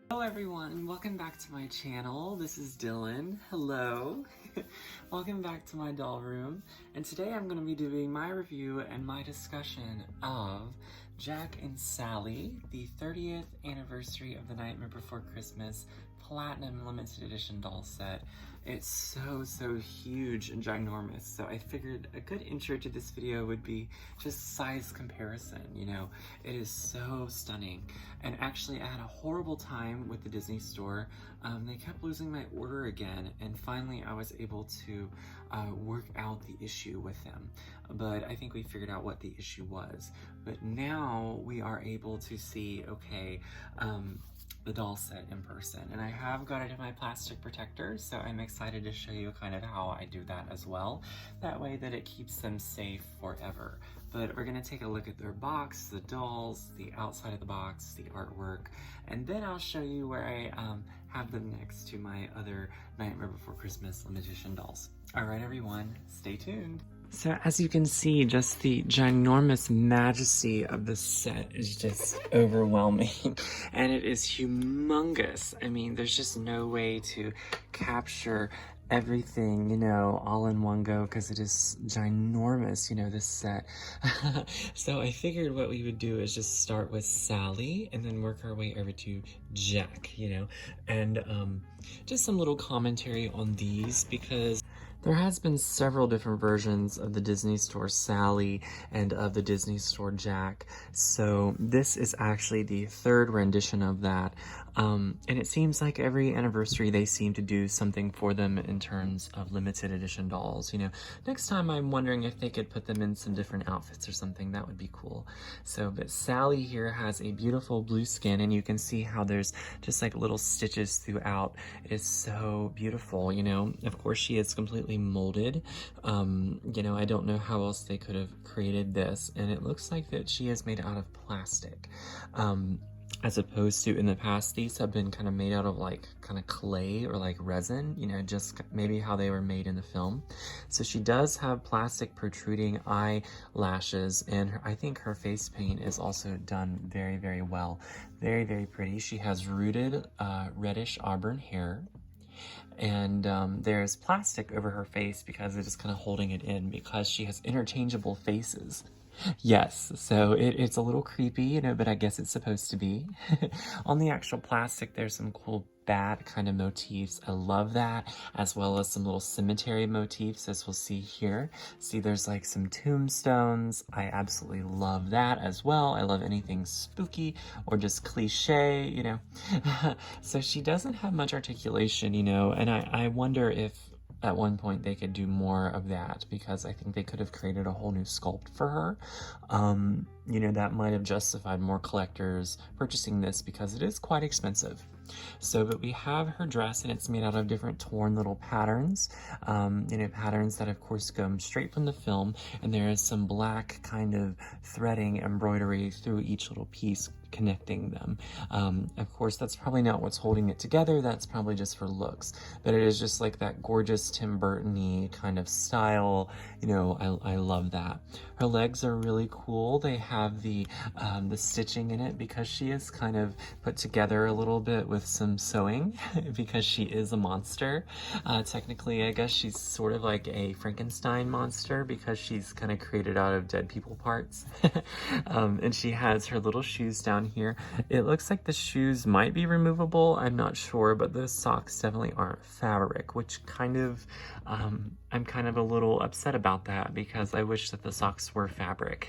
Hello everyone, welcome back to my channel. This is Dylan. Hello. Welcome back to my doll room. And today I'm going to be doing my review and my discussion of Jack and Sally, the 30th anniversary of the Nightmare Before Christmas Platinum Limited Edition doll set. It's so huge and ginormous, so I figured a good intro to this video would be just size comparison. You know, it is so stunning. And actually I had a horrible time with the Disney store. They kept losing my order again, and finally I was able to work out the issue with them. But I think we figured out what the issue was. But now we are able to see, okay, the doll set in person, and I have got it in my plastic protector, so I'm excited to show you kind of how I do that as well. That way that it keeps them safe forever. But we're gonna take a look at their box, the dolls, the outside of the box, the artwork, and then I'll show you where I have them next to my other Nightmare Before Christmas limited edition dolls. All right, everyone, stay tuned. So as you can see, just the ginormous majesty of the set is just overwhelming, and it is humongous. I mean, there's just no way to capture everything, you know, all in one go, because it is ginormous, you know, this set. So I figured what we would do is just start with Sally and then work our way over to Jack, you know, and just some little commentary on these, because there has been several different versions of the Disney Store Sally and of the Disney Store Jack, so this is actually the third rendition of that. And it seems like every anniversary they seem to do something for them in terms of limited edition dolls. You know, next time I'm wondering if they could put them in some different outfits or something. That would be cool. So, but Sally here has a beautiful blue skin, and you can see how there's just like little stitches throughout. It is so beautiful, you know. Of course, she is completely molded. You know, I don't know how else they could have created this, and it looks like that she is made out of plastic. As opposed to in the past, these have been kind of made out of like kind of clay or like resin, you know, just maybe how they were made in the film. So she does have plastic protruding eyelashes, and I think her face paint is also done very well. Very pretty. She has rooted reddish auburn hair. And there's plastic over her face because it is kind of holding it in, because she has interchangeable faces. Yes, so it's a little creepy, you know, but I guess it's supposed to be. On the actual plastic, there's some cool bat kind of motifs. I love that, as well as some little cemetery motifs, as we'll see here. See, there's like some tombstones. I absolutely love that as well. I love anything spooky or just cliche, you know. So she doesn't have much articulation, you know, and I wonder if at one point they could do more of that, because I think they could have created a whole new sculpt for her. You know, that might have justified more collectors purchasing this, because it is quite expensive. So, but we have her dress, and it's made out of different torn little patterns, you know, patterns that of course come straight from the film, and there is some black kind of threading embroidery through each little piece connecting them. Of course, that's probably not what's holding it together. That's probably just for looks, but it is just like that gorgeous Tim Burton-y kind of style. You know, I love that. Her legs are really cool. They have the stitching in it, because she is kind of put together a little bit with some sewing because she is a monster. Technically, I guess she's sort of like a Frankenstein monster, because she's kind of created out of dead people parts. And she has her little shoes down here. It looks like the shoes might be removable. I'm not sure, but the socks definitely aren't fabric, which kind of, I'm kind of a little upset about that, because I wish that the socks were fabric.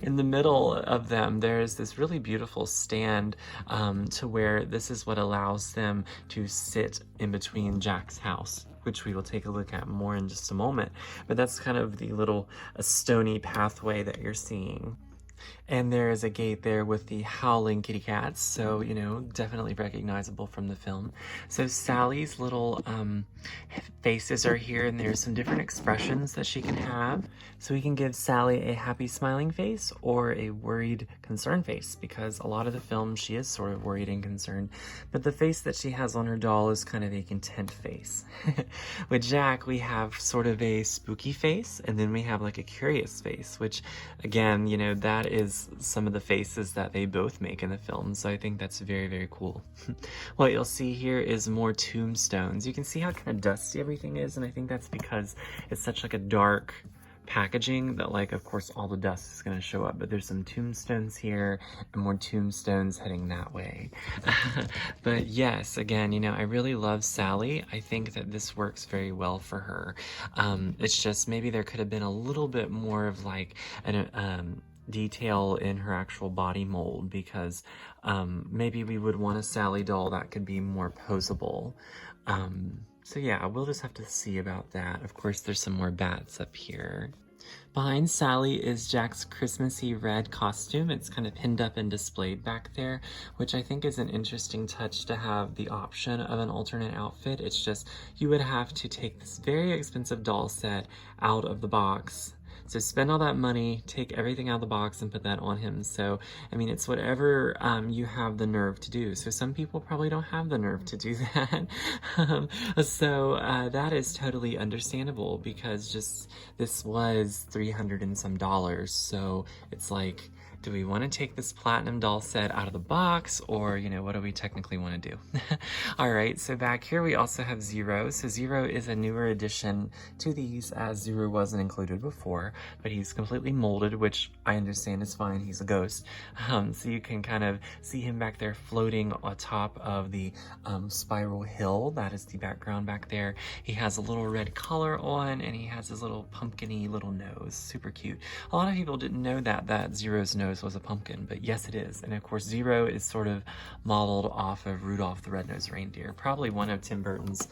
In the middle of them, there's this really beautiful stand to where this is what allows them to sit in between Jack's house, which we will take a look at more in just a moment. But that's kind of the little stony pathway that you're seeing. And there is a gate there with the howling kitty cats, so, you know, definitely recognizable from the film. So Sally's little faces are here, and there's some different expressions that she can have. So we can give Sally a happy smiling face or a worried concerned face, because a lot of the film she is sort of worried and concerned, but the face that she has on her doll is kind of a content face. With Jack, we have sort of a spooky face, and then we have like a curious face, which again, you know, that is as some of the faces that they both make in the film. So I think that's very, very cool. What you'll see here is more tombstones. You can see how kind of dusty everything is, and I think that's because it's such like a dark packaging that, like, of course all the dust is going to show up, but there's some tombstones here and more tombstones heading that way. But yes, again, you know, I really love Sally. I think that this works very well for her. It's just maybe there could have been a little bit more of like an detail in her actual body mold, because maybe we would want a Sally doll that could be more posable. So yeah, we'll just have to see about that. Of course, there's some more bats up here. Behind Sally is Jack's Christmassy red costume. It's kind of pinned up and displayed back there, which I think is an interesting touch to have the option of an alternate outfit. It's just, you would have to take this very expensive doll set out of the box. So spend all that money, take everything out of the box and put that on him. So, I mean, it's whatever you have the nerve to do. So some people probably don't have the nerve to do that. That is totally understandable, because just this was $300 and some. So it's like, do we want to take this platinum doll set out of the box, or, you know, what do we technically want to do? All right, so back here we also have Zero. So Zero is a newer addition to these, as Zero wasn't included before, but he's completely molded, which I understand is fine. He's a ghost. So you can kind of see him back there floating on top of the spiral hill. That is the background back there. He has a little red collar on, and he has his little pumpkin-y little nose. Super cute. A lot of people didn't know that Zero's nose was a pumpkin, but yes, it is. And of course, Zero is sort of modeled off of Rudolph the Red-Nosed Reindeer, probably one of Tim Burton's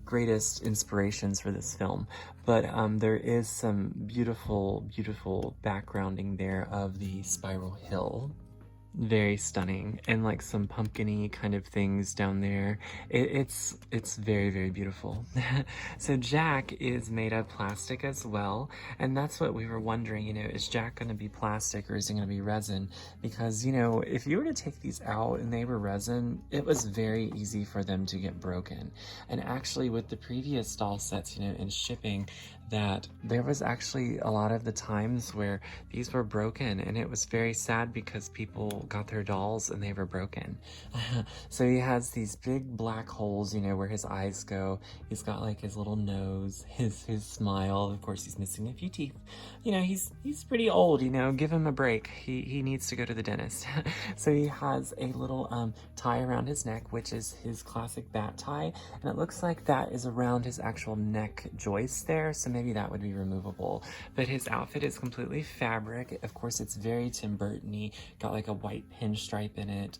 greatest inspirations for this film. But there is some beautiful, beautiful backgrounding there of the spiral hill. Very stunning, and like some pumpkin-y kind of things down there. It's very, very beautiful. So Jack is made of plastic as well, and that's what we were wondering, you know, is Jack going to be plastic or is he going to be resin? Because, you know, if you were to take these out and they were resin, it was very easy for them to get broken. And actually with the previous doll sets, you know, in shipping, that there was actually a lot of the times where these were broken, and it was very sad because people got their dolls and they were broken. So he has these big black holes, you know, where his eyes go. He's got like his little nose, his smile. Of course, he's missing a few teeth. You know, he's pretty old, you know, give him a break. He needs to go to the dentist. So he has a little tie around his neck, which is his classic bat tie, and it looks like that is around his actual neck joist there. So maybe that would be removable. But his outfit is completely fabric. Of course, it's very Tim Burton-y, got like a white pinstripe in it.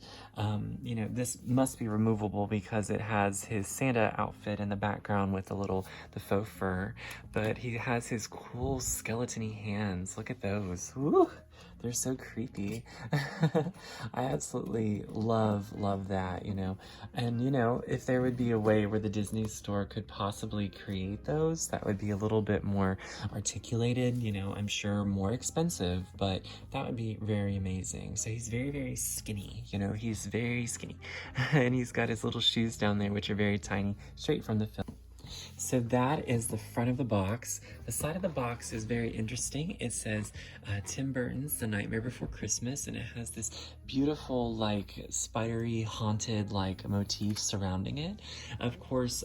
You know, this must be removable because it has his Santa outfit in the background with the faux fur. But he has his cool skeleton-y hands. Look at those. Woo! They're so creepy. I absolutely love that, you know. And, you know, if there would be a way where the Disney Store could possibly create those, that would be a little bit more articulated, you know, I'm sure more expensive, but that would be very amazing. So he's very, very skinny, you know, he's very skinny. And he's got his little shoes down there, which are very tiny, straight from the film. So that is the front of the box. The side of the box is very interesting. It says Tim Burton's The Nightmare Before Christmas, and it has this beautiful, like, spidery, haunted, like, motif surrounding it. Of course,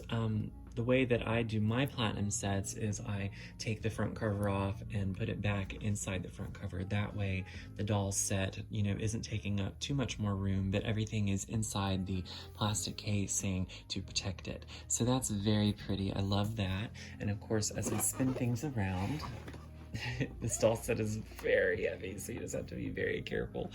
the way that I do my platinum sets is I take the front cover off and put it back inside the front cover. That way the doll set, you know, isn't taking up too much more room, but everything is inside the plastic casing to protect it. So that's very pretty. I love that. And of course, as I spin things around, this doll set is very heavy, so you just have to be very careful.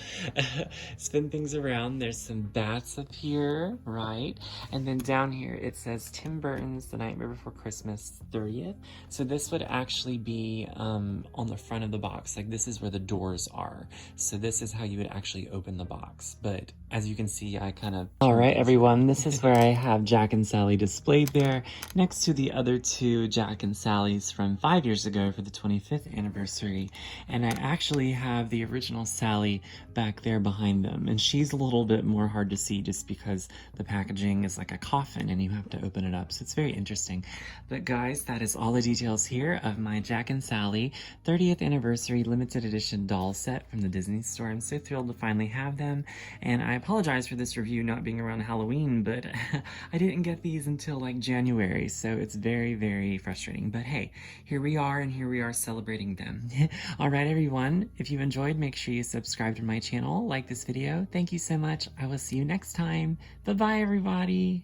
Spin things around. There's some bats up here, right? And then down here it says Tim Burton's The Nightmare Before Christmas 30th. So this would actually be on the front of the box. Like, this is where the doors are. So this is how you would actually open the box. But as you can see, I kind of... Alright everyone, this is where I have Jack and Sally displayed there, next to the other two Jack and Sally's from 5 years ago for the 25th anniversary. And I actually have the original Sally back there behind them, and she's a little bit more hard to see just because the packaging is like a coffin and you have to open it up, so it's very interesting. But guys, that is all the details here of my Jack and Sally 30th anniversary limited edition doll set from the Disney store. I'm so thrilled to finally have them, and I apologize for this review not being around Halloween, but I didn't get these until like January, so it's very, very frustrating. But hey, here we are, and here we are celebrating them. Alright everyone, if you enjoyed, make sure you subscribe to my channel, like this video. Thank you so much. I will see you next time. Bye-bye everybody.